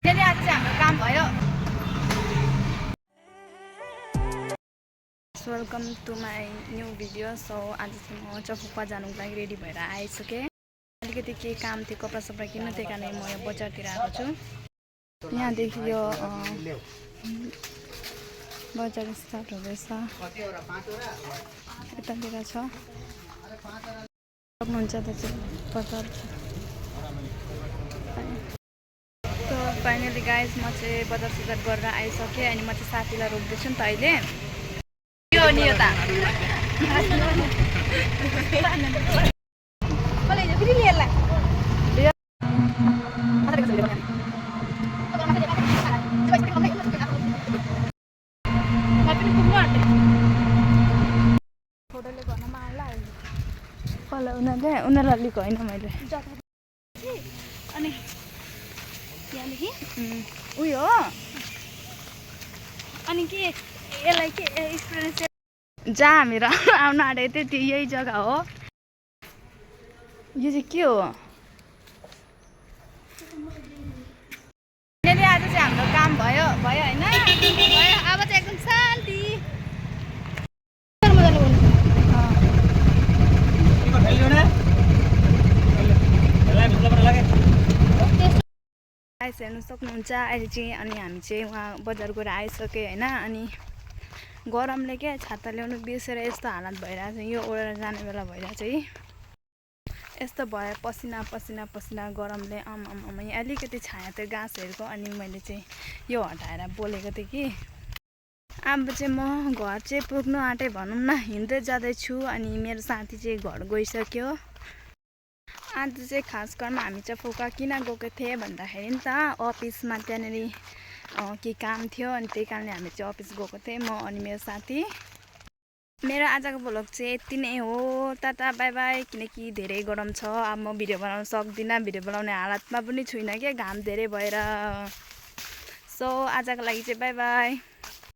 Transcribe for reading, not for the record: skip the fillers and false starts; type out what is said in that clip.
त्यही आज चाहिँ हाम्रो काम भयो। Welcome to my new video. So आज चाहिँ म चफुक्पा जानुको लागि रेडी भएर आइसकेँ। अलिकति केही काम थियो, कपडा सपडा किन्नु, त्यही कारण म यहाँ बजारतिर आएको छु। यहाँदेखि यो बजार स्टार्ट हुँदैछ, यतातिर छ, सक्नुहुन्छ त चाहिँ बजार। सो फाइनली गाइज म चाहिँ बजार सजार गरेर आइसकेँ। अनि म चाहिँ साथीलाई रोक्दैछु नि त अहिले। यो नि यो त फोटोले गर्नमा आउला उनीहरूलाई लिएको होइन मैले। अनि यहाँदेखि उयो हो। अनि के यसलाई के एक्सपिरियन्स जहाँ हामीहरू आउन आँटेको थियो त्यो यही जग्गा हो। यो चाहिँ के हो? यहाँनिर आज चाहिँ हाम्रो काम भयो होइन? भयो। अब चाहिँ एकदम शान्ति। गाइस हेर्नु सक्नुहुन्छ अहिले चाहिँ। अनि हामी चाहिँ वहाँ बजार गएर आइसक्यो होइन। अनि गरमले क्या छाता ल्याउनु बिर्सेर यस्तो हालत भइरहेको छ। यो ओढेर जाने बेला भइरहेको छ। यस्तो भयो पसिना पसिना पसिना गरमले। यहाँ अलिकति छाया थियो गाँसहरूको। अनि मैले चाहिँ यो हटाएर बोलेको थिएँ कि अब चाहिँ म घर चाहिँ पुग्नु आँटेँ भनौँ न, हिँड्दै जाँदैछु। अनि मेरो साथी चाहिँ घर गइसक्यो। आज चाहिँ खास गरमा हामी चाहिँ फुका किन गएको थिएँ भन्दाखेरि नि त अफिसमा त्यहाँनिर के काम थियो। अनि त्यही कारणले हामी चाहिँ अफिस गएको थिएँ, म अनि मेरो साथी। मेरो आजको भ्लग चाहिँ यति नै हो। Tata bye by. किनकि धेरै गरम छ, अब म भिडियो बनाउन सक्दिनँ। भिडियो बनाउने हालतमा पनि छुइनँ क्या, घाम धेरै भएर। सो आजको लागि चाहिँ बाई बाई।